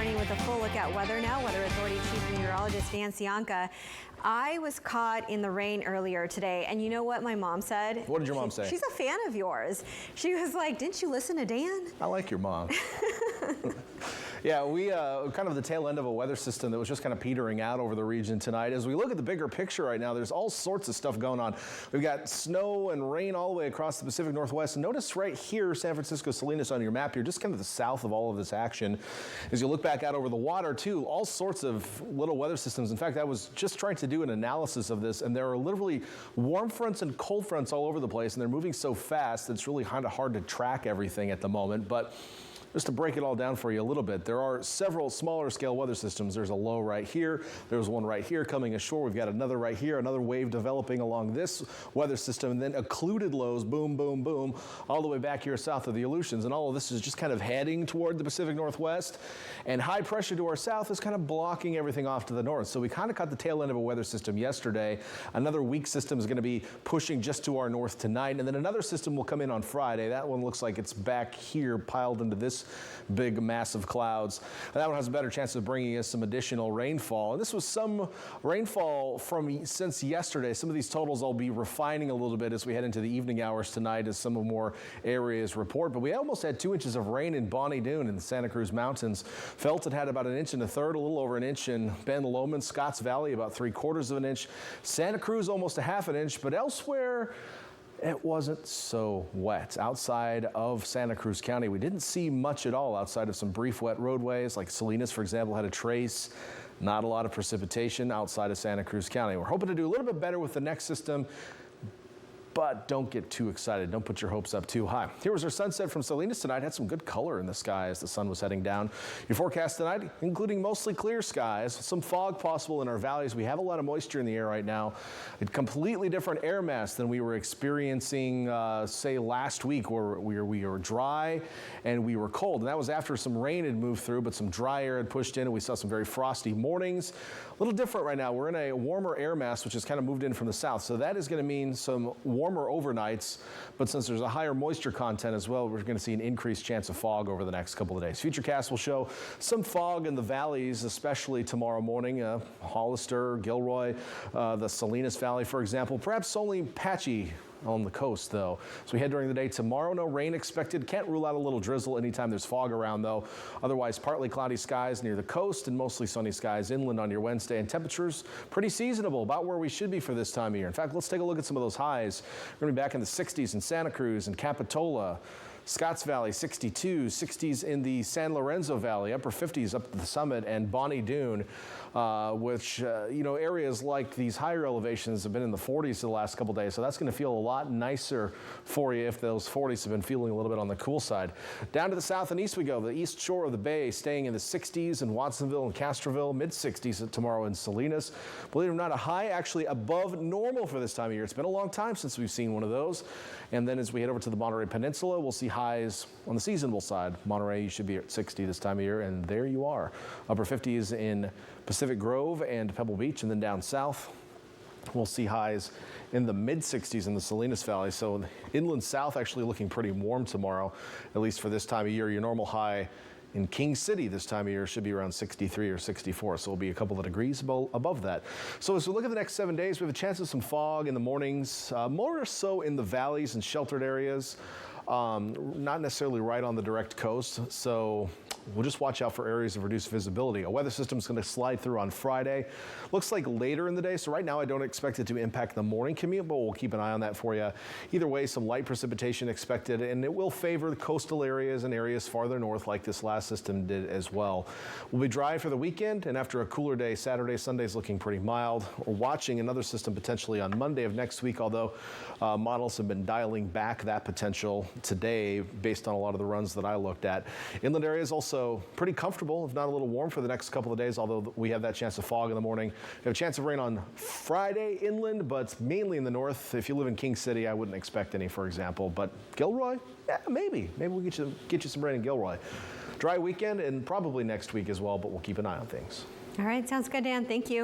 returning with a full look at weather now. Weather Authority Chief Meteorologist Dan Cianca. I was caught in the rain earlier today, and you know what my mom said? What did your mom say? She's a fan of yours. She was like, didn't you listen to Dan? I like your mom. Yeah, we kind of the tail end of a weather system that was just kind of petering out over the region tonight. As we look at the bigger picture right now, there's all sorts of stuff going on. We've got snow and rain all the way across the Pacific Northwest. Notice right here, San Francisco, Salinas on your map here, just kind of the south of all of this action. As you look back out over the water too, all sorts of little weather systems. In fact, I was just trying to do an analysis of this, and there are literally warm fronts and cold fronts all over the place, and they're moving so fast that it's really kind of hard to track everything at the moment. But just to break it all down for you a little bit, there are several smaller scale weather systems. There's a low right here. There's one right here coming ashore. We've got another right here, another wave developing along this weather system, and then occluded lows, boom, boom, boom, all the way back here south of the Aleutians. And all of this is just kind of heading toward the Pacific Northwest. And high pressure to our south is kind of blocking everything off to the north. So we kind of caught the tail end of a weather system yesterday. Another weak system is going to be pushing just to our north tonight. And then another system will come in on Friday. That one looks like it's back here piled into this big massive clouds. That one has a better chance of bringing us some additional rainfall. And this was some rainfall from since yesterday. Some of these totals I'll be refining a little bit as we head into the evening hours tonight as some more areas report. But we almost had 2 inches of rain in Bonnie Doon in the Santa Cruz Mountains. Felt it had about 1 1/3 inches, a little over an inch in Ben Lomond, Scotts Valley about 3/4 of an inch. Santa Cruz almost a 1/2 inch, but elsewhere it wasn't so wet. Outside of Santa Cruz County, we didn't see much at all outside of some brief wet roadways, like Salinas, for example, had a trace. Not a lot of precipitation outside of Santa Cruz County. We're hoping to do a little bit better with the next system, but don't get too excited. Don't put your hopes up too high. Here was our sunset from Salinas tonight. Had some good color in the sky as the sun was heading down. Your forecast tonight, including mostly clear skies, some fog possible in our valleys. We have a lot of moisture in the air right now. A completely different air mass than we were experiencing, say, last week, where we were dry and we were cold. And that was after some rain had moved through, but some dry air had pushed in, and we saw some very frosty mornings. A little different right now. We're in a warmer air mass, which has kind of moved in from the south. So that is going to mean some warmer overnights, but since there's a higher moisture content as well, we're going to see an increased chance of fog over the next couple of days. Futurecast will show some fog in the valleys, especially tomorrow morning. Hollister, Gilroy, the Salinas Valley, for example. Perhaps only patchy on the coast, though. So we head during the day tomorrow. No rain expected. Can't rule out a little drizzle anytime there's fog around, though. Otherwise, partly cloudy skies near the coast and mostly sunny skies inland on your Wednesday. And temperatures pretty seasonable, about where we should be for this time of year. In fact, let's take a look at some of those highs. We're going to be back in the 60s in Santa Cruz and Capitola. Scotts Valley, 62, 60s in the San Lorenzo Valley, upper 50s up to the summit, and Bonnie Doon, which, you know, areas like these higher elevations have been in the 40s the last couple days, so that's going to feel a lot nicer for you if those 40s have been feeling a little bit on the cool side. Down to the south and east we go. The east shore of the bay staying in the 60s in Watsonville and Castroville, mid-60s tomorrow in Salinas. Believe it or not, a high actually above normal for this time of year. It's been a long time since we've seen one of those. And then as we head over to the Monterey Peninsula, we'll see highs on the seasonable side. Monterey, you should be at 60 this time of year, and there you are. Upper 50s in Pacific Grove and Pebble Beach, and then down south, we'll see highs in the mid-60s in the Salinas Valley. So inland south actually looking pretty warm tomorrow, at least for this time of year. Your normal high in King City this time of year should be around 63 or 64, so it'll be a couple of degrees above that. So as we look at the next 7 days, we have a chance of some fog in the mornings, more so in the valleys and sheltered areas, not necessarily right on the direct coast. So we'll just watch out for areas of reduced visibility. A weather system is going to slide through on Friday. Looks like later in the day, so right now I don't expect it to impact the morning commute, but we'll keep an eye on that for you. Either way, some light precipitation expected, and it will favor the coastal areas and areas farther north like this last system did as well. We'll be dry for the weekend, and after a cooler day, Saturday, Sunday is looking pretty mild. We're watching another system potentially on Monday of next week, although models have been dialing back that potential today based on a lot of the runs that I looked at. Inland areas also pretty comfortable, if not a little warm for the next couple of days, although we have that chance of fog in the morning. We have a chance of rain on Friday inland, but mainly in the north. If you live in King City, I wouldn't expect any, for example. But Gilroy, yeah, maybe. Maybe we'll get you some rain in Gilroy. Dry weekend and probably next week as well, but we'll keep an eye on things. All right, sounds good, Dan. Thank you.